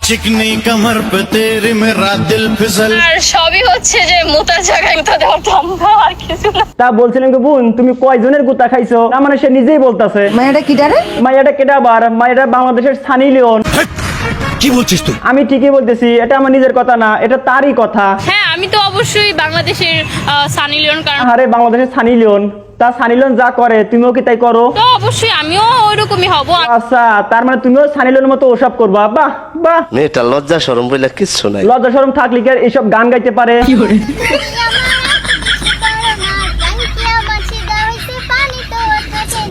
चिकनी कमर पे तेरी मेरा दिल फिसल আর সবই হচ্ছে যে মোটা জায়গায় মুতা দেওয়ার ধান্দা, আর কিছু না। তা বলছিলাম কি বোন, তুমি কয়জনের গুতা খাইছো? তার মানে সে নিজেই বলতাছে। মায়াটা কি ডারে? মাইয়াটা কেটা আবার? মাইয়াটা বাংলাদেশের সানি লিওন। কি বলছিস তুই? আমি ঠিকই বলতেছি, এটা আমার নিজের কথা না, এটা তারই কথা। হ্যাঁ, আমি তো অবশ্যই বাংলাদেশের সানি লিওন, কারণ আরে বাংলাদেশের সানি লিওন, তা সানি লিওন যা করে তুমিও কি তাই করো? তো অবশ্যই আমিও ওইরকমই হব। আচ্ছা, তার মানে তুমিও সানি লিওনের মতো ওসব করবা? বাহ বাহ, মেয়েটা লজ্জা শরম বলে কিচ্ছু নাই। লজ্জা শরম থাকলে কি আর এইসব গান গাইতে পারে?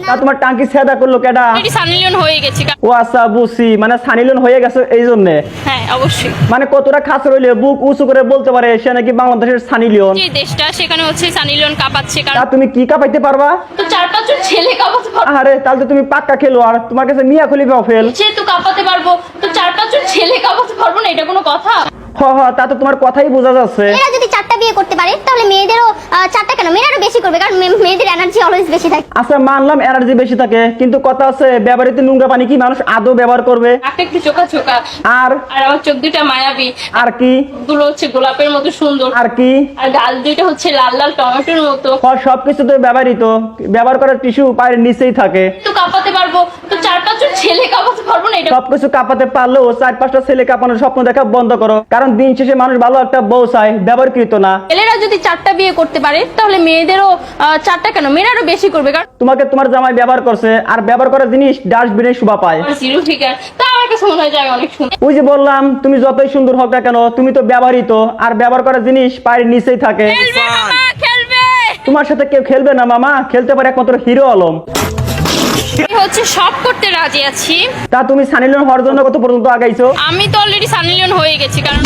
তা তোমার টাঙ্কি ছেদা করলো কেডা? এটি সানি লিওন হয়ে গেছে। ও আচ্ছা, বুঝছি, মানে সানি লিওন হয়ে গেছে এই জন্য। হ্যাঁ অবশ্যই, মানে কতটা খাস রইলে বুক উঁচু করে বলতে পারে সে নাকি বাংলাদেশের সানি লিওন। যে দেশটা সেখানে হচ্ছে সানি লিওন কাঁপাচ্ছে, তা কারণ তুমি কি কাঁপাইতে পারবা? তো 4-5 জন ছেলে কাঁপাতে পারবো। আরে তাহলে তো তুমি পাক্কা খেলোয়াড়, তোমার কাছে মিয়া খলিফাও ফেল। যেহেতু কাঁপাতে পারবো, তো 4-5 জন ছেলে কাঁপাতে পারবো না, এটা কোনো কথা? হ হ, তা তো তোমার কথাই বোঝা যাচ্ছে। মেয়েরা যদি 4টা বিয়ে করতে পারে তাহলে মেয়েদেরও 4টা কেন, মেয়েরাও বেশি করবে, কারণ মেয়েদের এনার্জি অলওয়েজ বেশি থাকে। আচ্ছা মানলাম এনার্জি বেশি থাকে, কিন্তু কথা আছে ব্যবহৃত নোংরা পানি কি মানুষ আদৌ ব্যবহার করবে? একটা একটু চোখা চোখা, আর আর আমার চোখ দুটা মায়াবী, আর কি? গুলো হচ্ছে গোলাপের মতো সুন্দর, আর কি? আর গাল দুইটা হচ্ছে লাল লাল টমেটোর মতো। সবকিছু তো ব্যবহৃত, ব্যবহার করার টিস্যু পায়ের নিচেই থাকে। তো কাঁপাতে পারবো, তো 4-5 জন ছেলে কাঁপাতে পারবো না, এটা সবকিছু কাঁপাতে পারলেও 4-5টা ছেলে কাঁপানোর স্বপ্ন দেখা বন্ধ করো, কারণ দিন শেষে মানুষ ভালো একটা বউ চায়, ব্যবহারকৃত না। ছেলেরা যদি 4টা বিয়ে করতে পারে তাহলে মেয়েদেরও 4টা কেন, মেয়েরাও বেশি করবে, কারণ তোমাকে তোমার জামাই ব্যবহার করছে, আর ব্যবহার করার জিনিস ডাস্টবিনে শোভা পায়। আমার জিরো ফিগার, তা আমার কাছে মনে হয় যে আমি অনেক সুন্দর। ওই যে বললাম, তুমি যতই সুন্দর হোক না কেন, তুমি তো ব্যবহৃত, আর ব্যবহার করার জিনিস পায়ের নিচেই থাকে। খেলবে মামা, খেলবে। তোমার সাথে কেউ খেলবে না মামা, খেলতে পারে একমাত্র হিরো আলম। আমি হচ্ছে সব করতে রাজি আছি। তা তুমি সানি লিওন হওয়ার জন্য কত পর্যন্ত আগাইছো? আমি তো অলরেডি সানি লিওন হয়ে গেছি, কারণ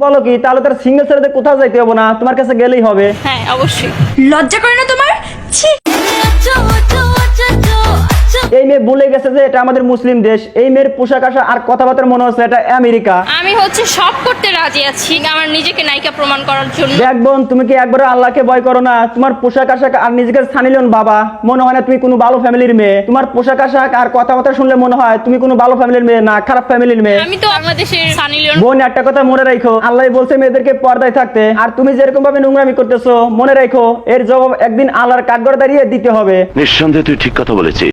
বলো কি? তাহলে তার সিঙ্গেল ছেড়ে কোথাও যাইতে হবে না, তোমার কাছে গেলেই হবে। হ্যাঁ অবশ্যই। লজ্জা করে না তোমার? ছি! এই মেয়ে ভুলে গেছে যে এটা আমাদের মুসলিম দেশ। এই মেয়ের পোশাক আশাক আর কথাবার্তা মনে হচ্ছে এটা আমেরিকা। আমি হচ্ছে সব করতে রাজি আছি আমার নিজেকে নায়িকা প্রমাণ করার জন্য। দেখ বোন, তুমি কি একবার আল্লাহকে ভয় করো না? তোমার পোশাক আশাক আর নিজেকে সানি লিওন বাবা মনে হয় না তুমি কোনো ভালো ফ্যামিলির মেয়ে। তোমার পোশাক আশাক আর কথাবার্তা শুনলে মনে হয় তুমি কোনো ভালো ফ্যামিলির মেয়ে না, খারাপ ফ্যামিলির মেয়ে। আমি তো বাংলাদেশের সানি লিওন। বোন, একটা কথা মনে রাখো, আল্লাহ বলছে মেয়েদেরকে পর্দায় থাকতে, আর তুমি যেরকম ভাবে নোংরামি করতেছো মনে রাখো এর জবাব একদিন আল্লাহর কাঠগড়ে দাঁড়িয়ে দিতে হবে। নিঃসন্দেহে তুই ঠিক কথা বলেছিস।